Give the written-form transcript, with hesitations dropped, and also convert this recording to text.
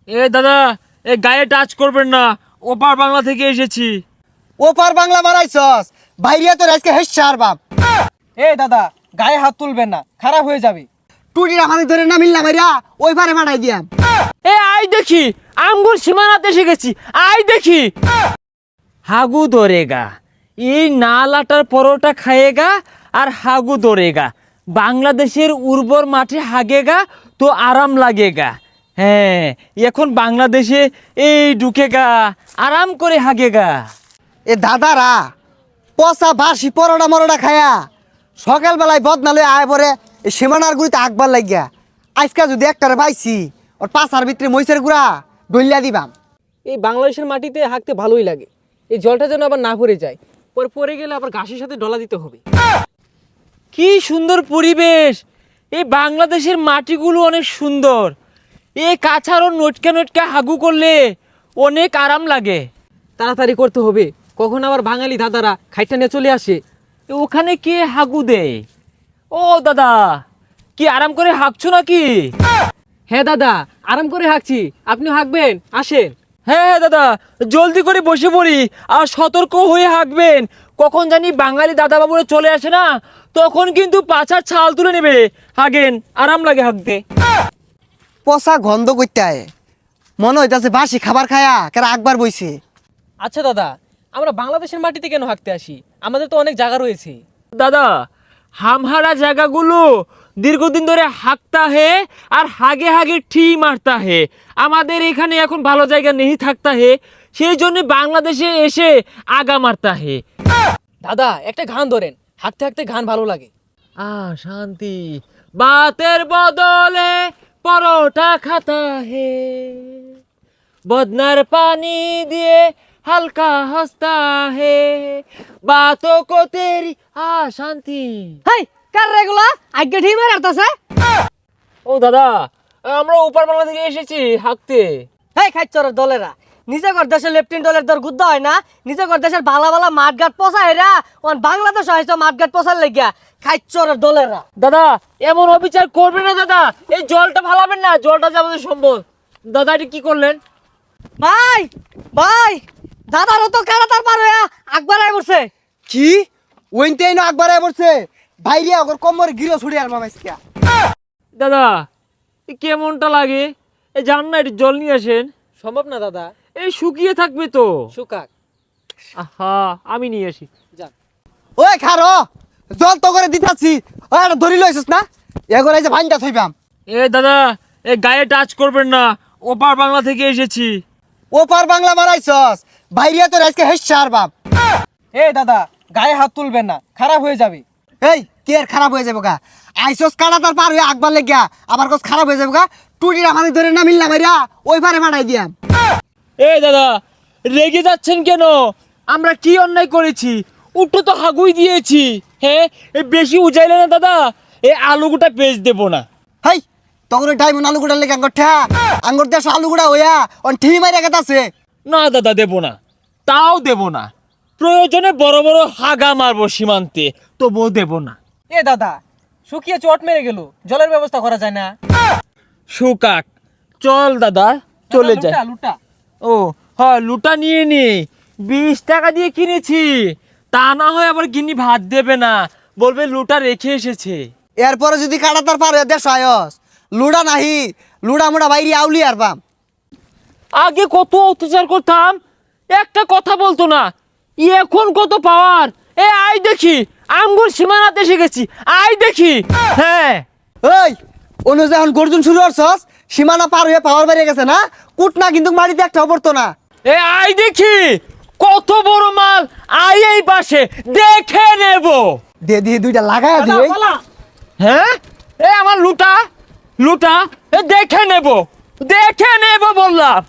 এ দাদা, এ গায়ে টাচ করবেন না, ওপার বাংলা থেকে এসেছি। ওপার বাংলা মারাইছস, বাইরিয়া তোর আজকে হেসার বাপ। এ দাদা, গায়ে হাত তুলবেন না, খারাপ হয়ে যাবে। টুটির আমাদের ধরে না মিললাম মাইরা ওই পারে মারাই দিয়াম। এ আই দেখি, আমগুর সীমানাতে এসে গেছি, আই দেখি। হাগু ধরেগা, এই নালাটার পরোটা খায়েগা আর হাগু ধরেগা। বাংলাদেশের উর্বর মাঠে হাগেগা তো আরাম লাগেগা। হ্যাঁ, এখন বাংলাদেশে এই ঢুকেগা, আরাম করে হাগেগা। এ দাদারা পচা বাসি পরোটা মরোটা খায়া সকালবেলায় বদনালে আয় পরে এই সীমানার গুড়িতে আকবার লাগিয়া। আজকে যদি একটারে পাইছি ওর পাছার ভিতরে মহিষের গুড়া ডলিয়া দিবাম। এই বাংলাদেশের মাটিতে হাঁকতে ভালোই লাগে। এই জলটা যেন আবার না পড়ে যায়, পরে পড়ে গেলে আবার ঘাসের সাথে ডলা দিতে হবে। কি সুন্দর পরিবেশ! এই বাংলাদেশের মাটিগুলো অনেক সুন্দর। এই কাছাড়ও নটকা নটকা হাগু করলে অনেক আরাম লাগে। তাড়াতাড়ি করতে হবে, কখন আবার বাঙালি দাদারা খাইটা নিয়ে চলে আসে। ওখানে কে হাগু দেয়? ও দাদা, কি আরাম করে হাঁকছো নাকি? হ্যাঁ দাদা, আরাম করে হাঁকছি, আপনিও হাঁকবেন, আসেন। হ্যাঁ হ্যাঁ দাদা, জলদি করে বসে পড়ি আর সতর্ক হয়ে হাঁকবেন। কখন জানি বাঙালি দাদা বাবুরা চলে আসে না, তখন কিন্তু পাছার ছাল তুলে নেবে। হাগেন, আরাম লাগে হাঁকতে। পচা গন্ধ করতে আয়, মনে হইতাছে বাসি খাবার খায়া কেরা আকবার বইছে। আচ্ছা দাদা, আমরা বাংলাদেশের মাটিতে কেন হাঁকতে আসি? আমাদের তো অনেক জায়গা রয়েছে। দাদা, হামহারা জায়গাগুলো দীর্ঘদিন ধরে হাঁকতা হে আর হাগে হাগে ঠি মারতা হে। আমাদের এখানে এখন ভালো জায়গা নেই থাকতা হে, সেই জন্য বাংলাদেশে এসে আগা মারতা হে। দাদা, একটা গান ধরেন, হাঁকতে হাঁকতে গান ভালো লাগে। শান্তি বাতের বদলে পরোটা খাতা হে, বদনার পানি দিয়ে হালকা হস্তা হে, বাতো কো তেরি শান্তি। হাই, কার রেগুলা আগে ঠিক মেরে আসতেছে। ও দাদা, আমরা ওপার বাংলা থেকে এসেছি হাঁকতে। এই খাইচরের দলেরা, নিজে কর দেশের লেফটেন্ট দলের দর গুদ্ধ হয় না, নিজে কর দেশের ভালা ভালা মাঠঘাট পচা হেরা ওন বাংলাদেশ হয়েছে মাঠঘাট পচার লেগিয়া। খাইচরের দলেরা দাদা, এমন অবিচার করবেন না দাদা, এই জলটা ফালাবেন না, জলটা যে আমাদের সম্পদ। দাদা, এটা কি করলেন? ভাই ভাই, দাদারও তো কারাতার পার হইয়া আকবার আই বসে। কি ওইনতেই না আকবার আয় পড়ছে, বাইরিয়া ওর কোমর গিলো ছুড়ে আর মামাইছিয়া। দাদা, এ কেমনটা লাগে? এই যান না, একটু জল নিয়ে আসেন। সম্ভব না দাদা, এই শুকিয়ে থাকবে তো। শুকাক। আহা, আমি নিয়ে আসি। যান। ওই খারো, জল তো করে দিতাছি। ওই এটা ধরি লইছিস না, এগোর এই যে ভাইনটা থইবাম। এ দাদা, এ গায়ে টাচ করবেন না, ওপার বাংলা থেকে এসেছি। ওপার বাংলা মারাইছস, বাইরিয়া তোর আজকে হেসার বাপ। এ দাদা, গায়ে হাত তুলবেন না, খারাপ হয়ে যাবে। এই কে আর খারাপ হয়ে যাবো গা? আইসস কাটাতার পার হয়ে আকবার লেগিয়া আবার কস খারাপ হয়ে যাবো গা? টুটির আমাদের ধরে না মিললাম মাইরা ওই পারে মারাই দিয়াম। এ দাদা, রেগে যাচ্ছেন কেন? আমরা কি অন্যায় করেছি? উঠো তো হাগুই দিয়েছি। হ্যাঁ, এ বেশি উজাইলে না দাদা, এ আলুগুটা পেঁচ দেবো না। হাই তখন ডাইমন আলুগুড়ার লেগে আঙ্গর ঠা আঙ্গর দেশ আলুগুড়া হইয়া অন ঠি মাইরা গেতাছে। না দাদা, দেবো না, তাও দেবো না। প্রয়োজনে বড় বড় হাগা মারবো সীমান্তে, তবুও দেবো না। এ দাদা, শুকিয়ে চট মেরে গেল, জলের ব্যবস্থা করা যায় না? শুকাক, চল দাদা, চলে লুটা, যায়। লুটা। ও হ্যাঁ, লুটা নিয়ে নি, 20 টাকা দিয়ে কিনেছি। তা না হয় আবার গিনি ভাত দেবে না, বলবে লুটা রেখে এসেছে। এরপরে যদি কাটাতার পার হয়ে দেশ আয়স লুড়া নাহি, লুড়া মুড়া বাইরে আউলি আর পাম। আগে কত অত্যাচার করতাম, একটা কথা বলতো না, এখন কত পাওয়ার। এ আই দেখি, আমগুর সীমানাতে এসে গেছি, আই দেখি। হ্যাঁ, ওই অনু যখন গর্জন শুরু করছস সীমানা পার হয়ে পাওয়ার বাইরে গেছে না, কুট না কিন্তু মাটিতে একটা পড়তো না। এ আই দেখি, কত বড় মাল, আই এই পাশে দেখে নেব। দে দিয়ে দুইটা লাগায় পালা, দিয়ে। পালা। হ্যাঁ, এ আমার লুটা, লুটা, এ দেখে নেব, দেখে নেব বললাম।